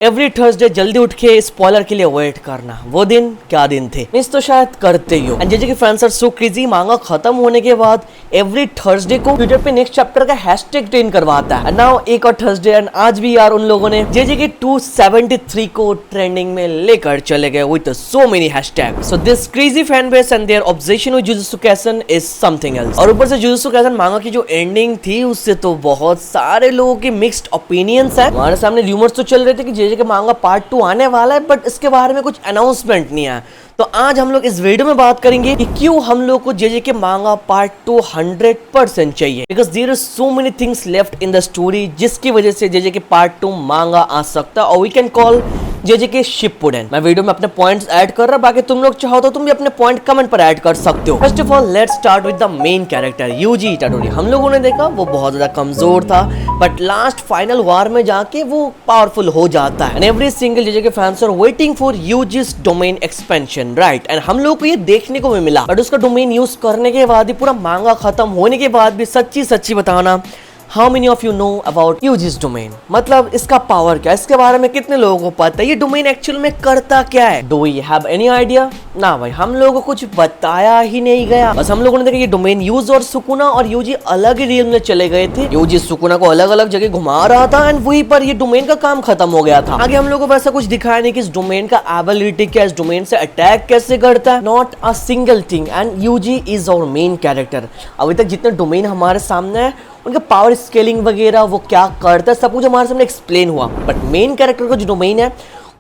Every Thursday जल्दी उठ के स्पॉइलर के लिए वेट करना। वो दिन क्या दिन थे, मिस तो शायद करते ही हो। And J K fans are so crazy, मांगा खत्म होने के बाद एवरी थर्सडे को ट्विटर पे नेक्स्ट चैप्टर का हैशटैग ट्रेंड करवाता है। नाउ एक और थर्सडे एंड आज भी यार उन लोगों ने जे के 273 को ट्रेंडिंग में लेकर चले गए with so many hashtag. So this crazy fan base and their obsession with Jujutsu Kaisen is something else. और ऊपर से जुजुत्सु काइसेन मांगा की जो एंडिंग थी उससे तो बहुत सारे लोगों के मिक्स्ड ओपिनियंस है। हमारे सामने र्यूमर्स तो चल रहे थे कि जे के मांगा पार्ट 2 आने वाला है, बट इसके बारे में कुछ अनाउंसमेंट नहीं है। तो आज हम लोग इस वीडियो में बात करेंगे कि क्यों हम लोग को जे के मांगा पार्ट 2 100% चाहिए, because there are so many things left in the story जिसकी वजह से जे के पार्ट 2 मांगा आ सकता है और वी कैन कॉल जे के शिपुडेन। मैं वीडियो में अपने पॉइंट्स ऐड कर रहा, बाकी तुम लोग चाहो तो तुम भी अपने पॉइंट कमेंट पर ऐड कर सकते हो। First of all let's start with the main character Yuji Itadori. हम लोगों ने देखा वो बहुत ज्यादा कमजोर था, बट लास्ट फाइनल वार में जाके वो पावरफुल हो जाता है। And every single J K fans are waiting for Yuji's domain expansion, right. And हम लोग को ये देखने को भी मिला, बट उसका डोमेन यूज करने के बाद ही पूरा मांगा खत्म होने के बाद भी सच्ची बताना, How many of you know about UG's domain? मतलब इसका पावर क्या है, इसके बारे में कितने लोगों को पता है, ये डोमेन एक्चुअल में करता क्या है? Do we have any idea? ना भाई, हम लोगों को कुछ बताया ही नहीं गया। बस हम लोगों ने देखा ये डोमेन यूज और सुकुना और यूजी अलग ही रियल में चले गए थे। यूजी सुकुना को अलग अलग जगह घुमा रहा था एंड वहीं पर ये डोमेन का काम खत्म हो गया था। आगे हम लोगों को वैसा कुछ दिखाया नहीं कि इस डोमेन का एबिलिटी क्या, इस डोमेन से अटैक कैसे करता है, not a single thing. And Yuji is our main character. अभी तक जितने डोमेन हमारे सामने है उनका पावर स्केलिंग वगैरह वो क्या करता है सब कुछ हमारे सामने एक्सप्लेन हुआ, बट मेन कैरेक्टर का जो डोमेन है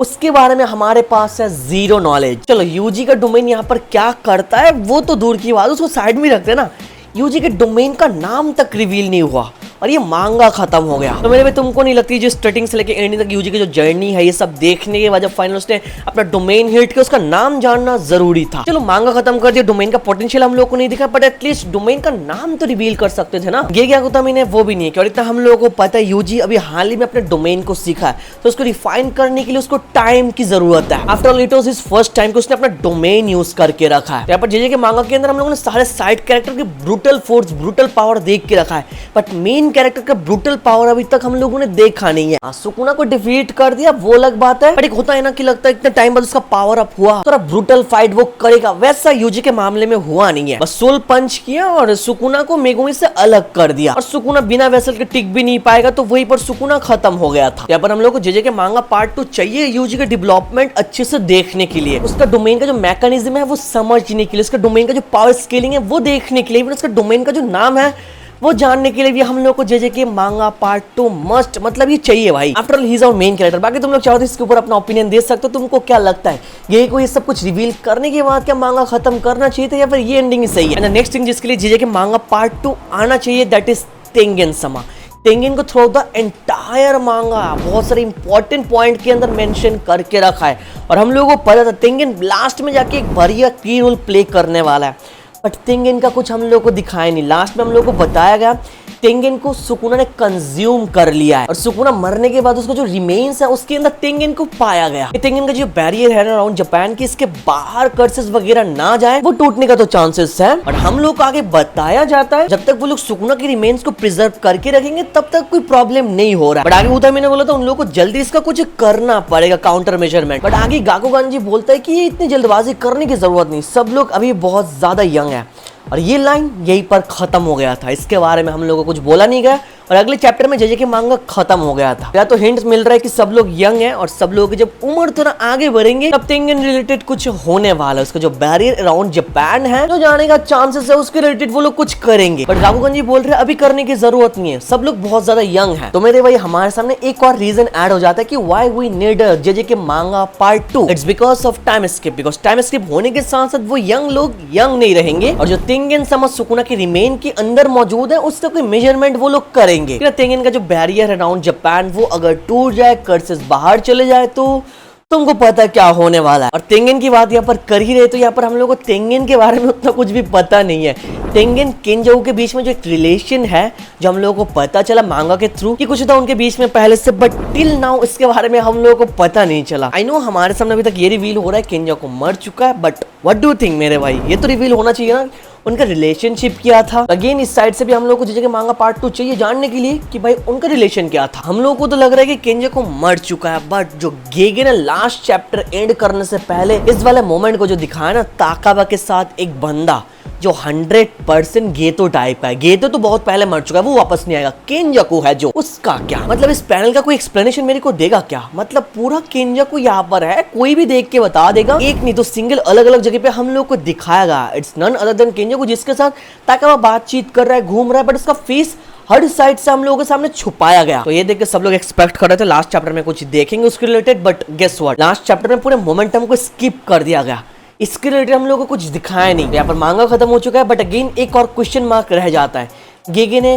उसके बारे में हमारे पास है जीरो नॉलेज। चलो यूजी का डोमेन यहाँ पर क्या करता है वो तो दूर की बात, उसको साइड में रखते हैं ना। यूजी के डोमेन का नाम तक रिवील नहीं हुआ और ये मांगा खत्म हो गया। तो मेरे भाई तुमको नहीं लगती जो स्टार्टिंग से लेके एंडिंग तक यूजी की जो जर्नी है ये सब देखने के बाद जब फाइनल उसने अपना डोमेन हिट किया उसका नाम जानना जरूरी था। चलो मांगा खत्म कर दिया, डोमेन का पोटेंशियल हम लोग को नहीं दिखा, बट एटलीस्ट डोमेन का नाम तो रिवील कर सकते थे ना। ये क्या होता मैंने वो भी नहीं किया। और इतना हम लोगों को पता है यूजी अभी हाल ही में अपने डोमेन को सीखा है, तो उसको रिफाइन करने के लिए उसको टाइम की जरूरत है। After all it was his first time कि उसने अपना डोमेन यूज करके रखा है। यहाँ पर जे के मांगा के अंदर हम लोगों ने सारे साइड कैरेक्टर के ब्रूटल फोर्स ब्रूटल पावर देख के रखा है, बट मेन कैरेक्टर का ब्रूटल पावर अभी तक हम लोगों ने देखा नहीं है। सुकुना को डिफीट कर दिया वो अलग बात है, बट एक होता है ना कि लगता है इतने टाइम बाद उसका पावर अप हुआ तो ब्रूटल फाइट वो करेगा, वैसा यूजी के मामले में हुआ नहीं है। बस सोल पंच किया और सुकुना को मेगुमी से अलग कर दिया और सुकुना बिना वेसल के टिक भी नहीं पाएगा, तो वहीं पर सुकुना खत्म हो गया था। यहाँ पर हम लोग को जे के मांगा पार्ट 2 चाहिए यूजी के डेवलपमेंट अच्छे से देखने के लिए, उसका डोमेन का जो मैकेनिज्म है वो समझने के लिए, उसका डोमेन का जो पावर स्केलिंग है वो देखने के लिए, उसका डोमेन का जो नाम है वो जानने के लिए भी हम लोग को जे के मांगा पार्ट 2 मस्ट मतलब ये चाहिए भाई। After all he is our main character. बाकी तुम लोग चाहो तो इसके ऊपर अपना ओपिनियन दे सकते हो, तुमको क्या लगता है ये को ये सब कुछ रिवील करने के बाद क्या मांगा खत्म करना चाहिए था या फिर ये एंडिंग ही सही है? नेक्स्ट थिंग जिसके लिए जे के मांगा पार्ट 2 आना चाहिए दैट इज तेंगेन समा। तेंगेन को थ्रू द एंटायर मांगा बहुत सारे इंपॉर्टेंट पॉइंट के अंदर मेंशन करके रखा है और हम लोगों को पता था तेंगेन लास्ट में जाके एक बढ़िया की रोल प्ले करने वाला है, बट तेंगेन का कुछ हम लोग को दिखाया नहीं। लास्ट में हम लोग को बताया गया तेंगेन को सुकुना ने कंज्यूम कर लिया है और सुकुना मरने के बाद उसका जो रिमेन्स है उसके अंदर तेंगेन को पाया गया। तेंगेन का जो बैरियर है अराउंड जापान की, इसके बाहर कर्सेस वगैरह ना जाए वो टूटने का तो चांसेस है, और हम लोग को आगे बताया जाता है जब तक वो लोग सुकुना के रिमेन्स को प्रिजर्व करके रखेंगे तब तक कोई प्रॉब्लम नहीं हो रहा है। बट आगे उधर मैंने बोला था उन लोग को जल्दी इसका कुछ करना पड़ेगा काउंटर मेजरमेंट, बट आगे गाकुगान जी बोलता है कि ये इतनी जल्दबाजी करने की जरूरत नहीं, सब लोग अभी बहुत ज्यादा यंग है। और ये लाइन यहीं पर खत्म हो गया था, इसके बारे में हम लोगों को कुछ बोला नहीं गया और अगले चैप्टर में जे के मांगा खत्म हो गया था। या तो हिंट्स मिल रहा है कि सब लोग यंग हैं और सब लोग जब उम्र थोड़ा आगे बढ़ेंगे तब तेंगेन रिलेटेड कुछ होने वाला है। उसका जो बैरियर अराउंड जापान है जो जाने का चांसेस है उसके रिलेटेड वो लोग कुछ करेंगे, बट गाकुगान जी बोल रहे हैं अभी करने की जरूरत नहीं है, सब लोग बहुत ज्यादा यंग है। तो मेरे भाई हमारे सामने एक और रीजन ऐड हो जाता है कि व्हाई वी नीड जे के manga part 2। It's because of time skip. Because time skip होने के साथ साथ वो यंग लोग यंग नहीं रहेंगे और जो तेंगेन समा सुकुना के रिमेन के अंदर मौजूद है उसका कोई मेजरमेंट वो लोग करेंगे। तेंगेन का जो बैरियर अराउंड जापान वो अगर टूट जाए, कर्सेस बाहर चले जाए तो तुमको पता क्या होने वाला है। और तेंगेन की बात यहाँ पर कर ही रहे तो यहाँ पर हम लोग को तेंगेन के बारे में उतना कुछ भी पता नहीं है। तेंगेन केंजो के बीच में जो एक रिलेशन है जो हम लोगों को पता चला मांगा के थ्रू कि कुछ था उनके बीच में पहले से, बट टिल नाउ इसके बारे में हम लोगों को पता नहीं चला। आई नो हमारे सामने अभी तक ये रिवील हो रहा है केंजो को मर चुका है, but what do you think मेरे भाई, ये तो रिवील होना चाहिए ना उनका रिलेशनशिप क्या था। अगेन इस साइड से भी हम लोग को जेजे के मांगा पार्ट 2 चाहिए जानने के लिए कि भाई उनका रिलेशन क्या था। हम लोग को तो लग रहा है कि केंजाकू मर चुका है, बट जो गेगे ने लास्ट चैप्टर एंड करने से पहले इस वाले मोमेंट को जो दिखाया ना, ताकाबा के साथ एक बंदा जो 100% गेतो टाइप का है। गेतो तो बहुत पहले मर चुका है, वो वापस नहीं आएगा। केंजाकू है जो, उसका क्या मतलब, इस पैनल का कोई एक्सप्लेनेशन मेरे को देगा क्या? मतलब पूरा केंजाकू यहाँ पर है, कोई भी देख के बता देगा। एक नहीं तो सिंगल अलग अलग जगह पे हम लोग को दिखाया गया। इट्स नन अदर देन केंजाकू, जिसके साथ ताकाबा बातचीत कर रहा है, घूम रहा है, बट उसका फेस हर साइड से हम लोगों के सामने छुपाया गया। तो ये देख के सब लोग एक्सपेक्ट कर रहे थे लास्ट चैप्टर में कुछ देखेंगे उसके related, but guess what, last chapter में पूरे मोमेंटम को स्किप कर दिया गया। इसके रिलेटेड हम लोगों को कुछ दिखाया नहीं। यहाँ पर मांगा खत्म हो चुका है, बट अगेन एक और क्वेश्चन मार्क रह जाता है, गेगे ने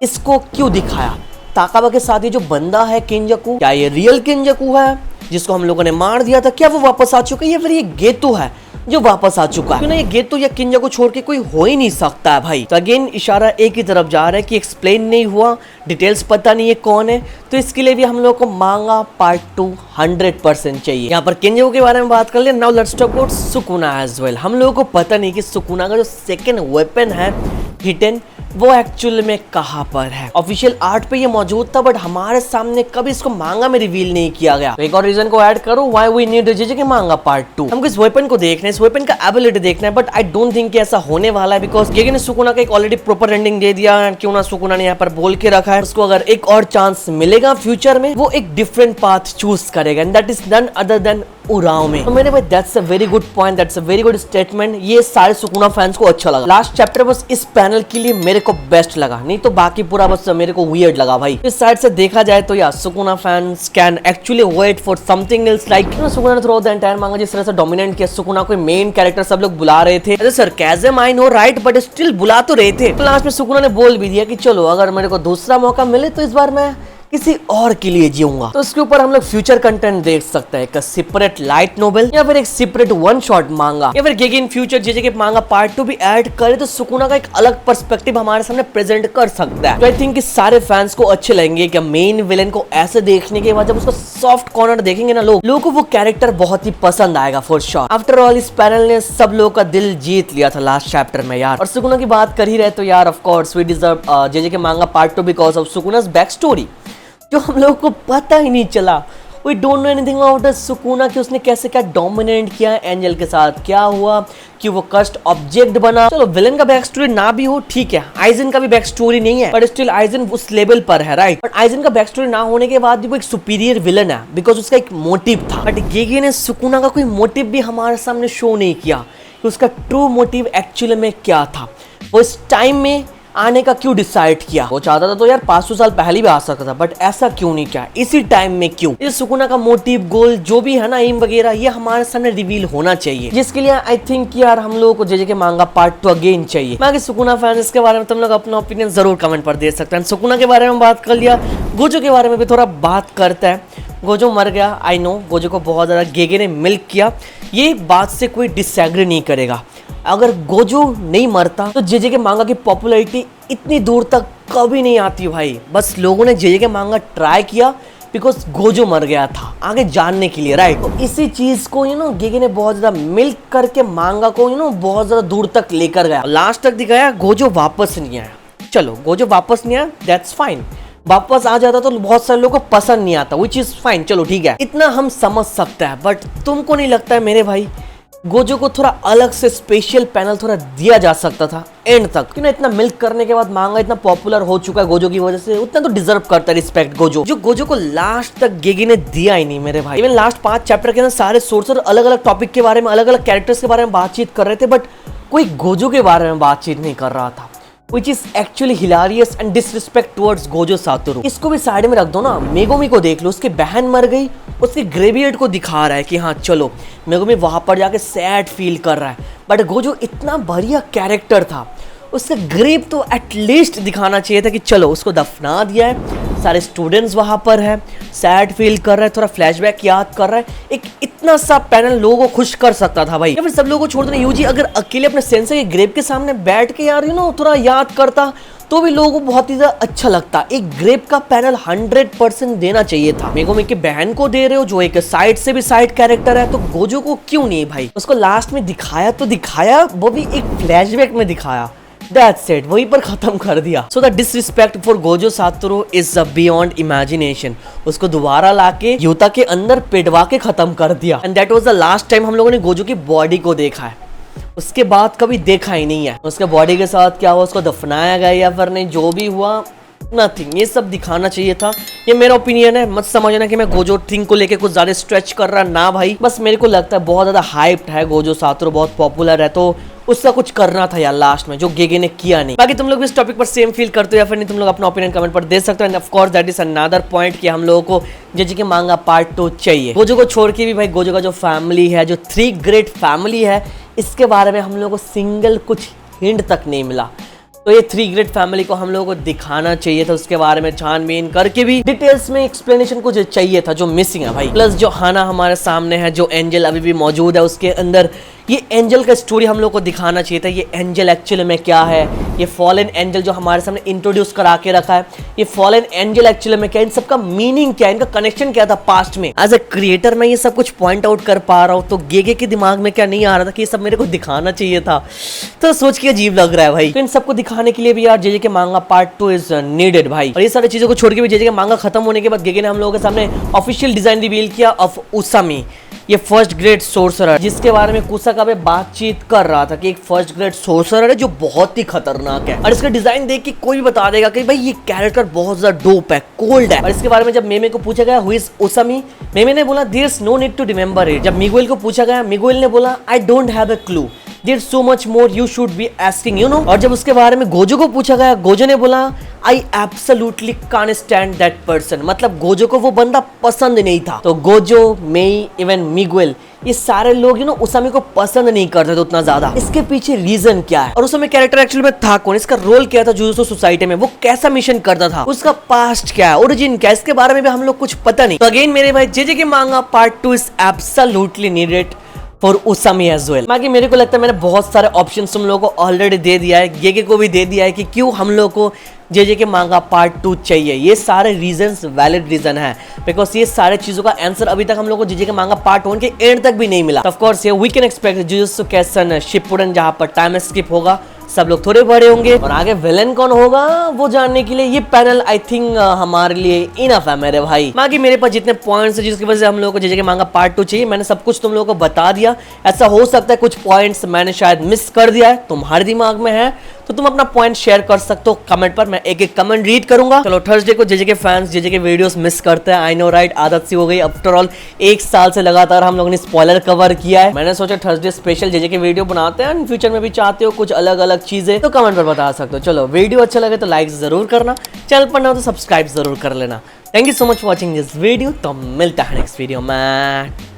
इसको क्यों दिखाया? ताकाबा के साथ ये जो बंदा है केंजाकू, क्या ये रियल केंजाकू है जिसको हम लोगों ने मार दिया था? क्या वो वापस आ चुका है या फिर ये गेतो है जो वापस आ चुका है? क्यों ना ये गेतो या केंजाकू छोड़ के कोई हो ही नहीं सकता है भाई। तो अगेन इशारा एक ही तरफ जा रहा है कि एक्सप्लेन नहीं हुआ, डिटेल्स पता नहीं है कौन है, तो इसके लिए भी हम लोग को मांगा पार्ट 2 100% चाहिए। यहाँ पर केंजाकू के बारे में बात कर लिया, now let's talk about Sukuna as well. हम लोगों को पता नहीं कि सुकुना का जो सेकंड वेपन है हिडन, वो एक्चुअल में कहाँ पर है। ऑफिशियल आर्ट पे ये मौजूद था, बट हमारे सामने कभी इसको मांगा में रिवील नहीं किया गया। तो एक और रीजन को ऐड करो why we need JJ K manga part 2। हमको इस वेपन को देखना है, इस वेपन का एबिलिटी देखना है, बट आई डोंट थिंक कि ऐसा होने वाला है, बिकॉज गेगे ने सुकुना का एक ऑलरेडी प्रॉपर एंडिंग दे दिया है। क्यों ना सुकुना ने यहाँ पर बोल के रखा है, उसको अगर एक और चांस मिलेगा फ्यूचर में, वो एक डिफरेंट पाथ चूज करेगा, and that is none other than Uraume में। तो मेरे भाई that's a very good point, that's a very good statement. ये सारे सुकुना फैंस को अच्छा लगा। लास्ट चैप्टर बस इस पैनल के लिए मेरे को बेस्ट लगा, नहीं तो बाकी पूरा बस मेरे को वियर्ड लगा भाई। इस साइड से देखा जाए तो यार Sukuna fans can actually wait for something else, like Sukuna ने थ्रू द एंटायर मांगा जिस तरह से डोमिनेट किया। सुकुना को मेन कैरेक्टर सब लोग बुला रहे थे, अरे sarcasm I know right, but still बुला तो रहे थे। तो लास्ट में सुकुना ने बोल भी दिया कि चलो अगर मेरे को दूसरा मौका मिले तो इस बार मैं किसी और के लिए जीऊंगा। तो इसके ऊपर हम लोग फ्यूचर कंटेंट देख सकते हैं, एक सेपरेट लाइट नोवेल या फिर एक सेपरेट वन शॉट मांगा, या फिर गेगे in future JJ K manga part 2 भी ऐड करे तो सुकुना का एक अलग पर्सपेक्टिव हमारे सामने प्रेजेंट कर सकता है। तो आई थिंक कि सारे फैंस को अच्छे लगेंगे कि मेन विलेन को ऐसे देखने के बाद जब उसका सॉफ्ट कॉर्नर देखेंगे ना लोगों को वो कैरेक्टर बहुत ही पसंद आएगा फॉर श्योर। आफ्टर ऑल इस पैनल ने सब लोगों का दिल जीत लिया था लास्ट चैप्टर में यार। और सुकुना की बात कर ही रहे तो यार of course we deserve JJ K manga part 2 because of Sukuna's back story, जो हम लोगों को पता ही नहीं चला। We don't know anything about Sukuna कि उसने कैसे क्या डोमिनेट किया एंजल के साथ, क्या हुआ कि वो कस्ट ऑब्जेक्ट बना। चलो विलन का बैक स्टोरी ना भी हो ठीक है, आइजन का भी बैक स्टोरी नहीं है, बट स्टिल आइजन उस लेवल पर है राइट। बट आइजन का बैक स्टोरी ना होने के बाद भी वो एक सुपीरियर विलन है बिकॉज उसका एक मोटिव था। बट गेगे ने सुकुना का कोई मोटिव भी हमारे सामने शो नहीं किया कि उसका ट्रू मोटिव एक्चुअली में क्या था, वो इस टाइम में आने का क्यों डिसाइड किया। वो चाहता था तो यार 500 साल पहले भी आ सकता था, बट ऐसा क्यों नहीं किया, इसी टाइम में क्यों। इस सुकुना का मोटिव, गोल जो भी है ना, एम वगैरह, ये हमारे सामने रिवील होना चाहिए, जिसके लिए आई थिंक यार हम लोगों को JJ K manga part 2 again चाहिए। बाकी सुकुना फैंस इसके बारे में तुम लोग अपना ओपिनियन जरूर कमेंट पर दे सकते हैं। सुकुना के बारे में बात कर लिया, गोजो के बारे में भी थोड़ा बात करते हैं। गोजो मर गया, आई नो, गोजो को बहुत ज़्यादा गेगे ने मिल्क किया, ये बात से कोई डिसएग्री नहीं करेगा। अगर गोजो नहीं मरता तो जेजे के मांगा की पॉपुलैरिटी इतनी दूर तक कभी नहीं आती भाई। बस लोगों ने जेजे के मांगा ट्राई किया बिकॉज गोजो मर गया था आगे जानने के लिए राइट। तो इसी चीज को गेगे ने बहुत ज्यादा मिल्क करके मांगा को बहुत ज्यादा दूर तक लेकर गया, लास्ट तक दिखाया। गोजो वापस नहीं आया, चलो गोजो वापस नहीं आया, दैट्स फाइन। वापस आ जाता तो बहुत सारे लोगों को पसंद नहीं आता, विच इज फाइन, चलो ठीक है, इतना हम समझ सकते हैं। बट तुमको नहीं लगता है मेरे भाई गोजो को थोड़ा अलग से स्पेशल पैनल थोड़ा दिया जा सकता था एंड तक? क्यों ना इतना मिल्क करने के बाद मांगा इतना पॉपुलर हो चुका है गोजो की वजह से, उतना तो डिजर्व करता है रिस्पेक्ट गोजो, जो गोजो को लास्ट तक गेगी ने दिया ही नहीं मेरे भाई। इवन लास्ट 5 चैप्टर के अंदर सारे सोर्सर अलग अलग टॉपिक के बारे में, अलग अलग कैरेक्टर्स के बारे में बातचीत कर रहे थे, बट कोई गोजो के बारे में बातचीत नहीं कर रहा था, which is actually hilarious and disrespect towards Gojo Satoru. इसको भी साइड में रख दो ना, मेगुमी को देख लो, उसकी बहन मर गई, उसके ग्रेवियर्ड को दिखा रहा है कि हाँ चलो मेगुमी वहां पर जाके सैड फील कर रहा है, बट गोजो इतना बढ़िया कैरेक्टर था, उसका ग्रेव तो एटलीस्ट दिखाना चाहिए था कि चलो उसको दफना दिया है, सारे स्टूडेंट्स वहां पर है, सैड फील कर रहा है, थोड़ा फ्लैशबैक याद कर रहा है, एक इतना सा पैनल लोगों को खुश कर सकता था भाई। या फिर सब लोगों को छोड़ देना, यूजी अगर अकेले अपने सेंसर के ग्रेव के सामने बैठ के यार थोड़ा याद करता तो भी लोगों को बहुत ही ज्यादा अच्छा लगता। एक ग्रेप का पैनल 100% देना चाहिए था। मेगुमी की बहन को दे रहे हो जो एक साइड से भी साइड कैरेक्टर है, तो गोजो को क्यों नहीं भाई? उसको लास्ट में दिखाया तो दिखाया, वो भी एक फ्लैशबैक में दिखाया। That's it, वहीं पर खत्म कर दिया। So the disrespect for Gojo Satoru is beyond imagination। उसको दोबारा लाके यूता के अंदर पिटवा के खत्म कर दिया। And that was the last time हम लोगों ने गोजो की बॉडी को देखा है। उसके बाद कभी देखा ही नहीं है। उसके बॉडी के साथ क्या हुआ, उसको दफनाया गया या फिर नहीं, जो भी हुआ नथिंग। ये सब दिखाना चाहिए था। ये मेरा ओपिनियन है, मत समझना कि मैं गोजो थिंग को लेके कुछ ज्यादा स्ट्रेच कर रहा ना भाई। बस मेरे को लगता है बहुत ज्यादा हाइप्ड है गोजो सातोरू, बहुत पॉपुलर है, तो उसका कुछ करना था यार लास्ट में, जो गेगे ने किया नहीं। बाकी तुम लोग इस टॉपिक पर सेम फील करते हो या फिर नहीं, तुम लोग अपना ओपिनियन कमेंट पर दे सकते हो। End of course that is another point कि हम लोगों को जेजेके मांगा पार्ट 2 चाहिए। गोजो को छोड़ के भी भाई गोजो का जो फैमिली है, जो 3 ग्रेट फैमिली है, इसके बारे में हम लोगों को सिंगल कुछ हिंट तक नहीं मिला। तो ये 3 ग्रेट फैमिली को हम लोगों को दिखाना चाहिए था, उसके बारे में छानबीन करके भी डिटेल्स में एक्सप्लेनेशन कुछ चाहिए था, जो मिसिंग है भाई। प्लस जो हाना हमारे सामने है, जो एंजल अभी भी मौजूद है उसके अंदर, ये एंजल का स्टोरी हम लोग को दिखाना चाहिए था। ये एंजल एक्चुअली में क्या है, ये फॉलन एंजल जो हमारे सामने इंट्रोड्यूस करा के रखा है, ये फॉलन एंजल एक्चुअली में क्या, इन सबका मीनिंग क्या है, इनका कनेक्शन क्या था पास्ट में। एज अ क्रिएटर मैं ये सब कुछ पॉइंट आउट कर पा रहा हूँ, तो गेगे के दिमाग में क्या नहीं आ रहा था कि ये सब मेरे को दिखाना चाहिए था। तो सोच के अजीब लग रहा है भाई। तो इन सबको दिखाने के लिए भी यार जेजेके मांगा पार्ट 2 इज नीडेड भाई। और ये सारी चीजों को छोड़ के भी जेजेके मांगा खत्म होने के बाद गेगे ने हम लोगों के सामने ऑफिशियल डिजाइन रिवील किया ऑफ उसामी, ये फर्स्ट ग्रेड सोर्सरर, जिसके बारे में कुसाकाबे बातचीत कर रहा था कि एक फर्स्ट ग्रेड सोर्सरर है जो बहुत ही खतरनाक है। और इसका डिजाइन देख के कोई भी बता देगा कि भाई ये कैरेक्टर बहुत ज्यादा डोप है, कोल्ड है। और इसके बारे में जब मेमे को पूछा गया हु इज उसामी, मेमे ने बोला there is no need to remember it. जब मिगुएल को पूछा गया, मिगुएल ने बोला I don't have a clue, There's so much more you should be asking, you know। और जब उसके बारे में गोजो को पूछा गया, गोजो ने बोला I absolutely can't stand that person। मतलब गोजो को वो बंदा पसंद नहीं था। तो गोजो, मेई, इवन मिगुएल, ये सारे लोग यू नो उसामी को पसंद नहीं करते थे उतना ज्यादा। इसके पीछे रीजन क्या है, और उस समय कैरेक्टर एक्चुअली में था कौन, इसका रोल क्या था जुजुत्सु सोसाइटी में, वो कैसा मिशन करता था, उसका पास्ट क्या है, ओरिजिन क्या है, इसके बारे में भी हम लोग कुछ पता नहीं। तो अगेन मेरे भाई JJK manga part 2 is absolutely needed for Usami as well. बाकी मेरे को लगता है मैंने बहुत सारे ऑप्शन तुम लोगों को ऑलरेडी दे दिया है, गेगे को भी दे दिया है कि क्यों हम लोग को जेजेके मांगा पार्ट 2 चाहिए। ये सारे रीजंस वैलिड रीजन है, बिकॉज ये सारे चीजों का आंसर अभी तक हम लोग को जेजेके मांगा पार्ट 1 के एंड तक भी नहीं मिला। Of course we can expect Jujutsu Kaisen Shippuden, जहां पर टाइम स्किप होगा, सब लोग थोड़े बड़े होंगे, और आगे विलेन कौन होगा वो जानने के लिए ये पैनल आई थिंक हमारे लिए इनफ है मेरे भाई। बाकी मेरे पास जितने पॉइंट्स है जिसकी वजह से हम लोगों को जेजेके मांगा पार्ट 2 चाहिए, मैंने सब कुछ तुम लोगों को बता दिया। ऐसा हो सकता है कुछ पॉइंट्स मैंने शायद मिस कर दिया है, तुम्हारे दिमाग में है तो तुम अपना पॉइंट शेयर कर सकते हो कमेंट पर, मैं एक एक कमेंट रीड करूंगा। चलो थर्सडे को जेजेके फैंस जेजेके वीडियोस मिस करते हैं, आई नो राइट, आदत सी हो गई। आफ्टर ऑल 1 साल से लगातार हम लोगों ने स्पॉइलर कवर किया है। मैंने सोचा थर्सडे स्पेशल जेजेके वीडियो बनाते हैं, फ्यूचर में भी चाहते हो कुछ अलग अलग चीजें तो कमेंट पर बता सकते हो। चलो वीडियो अच्छा लगे तो लाइक जरूर करना, चैनल पर ना हो तो सब्सक्राइब जरूर कर लेना। Thank you so much for watching this video, तो मिलता है नेक्स्ट वीडियो में।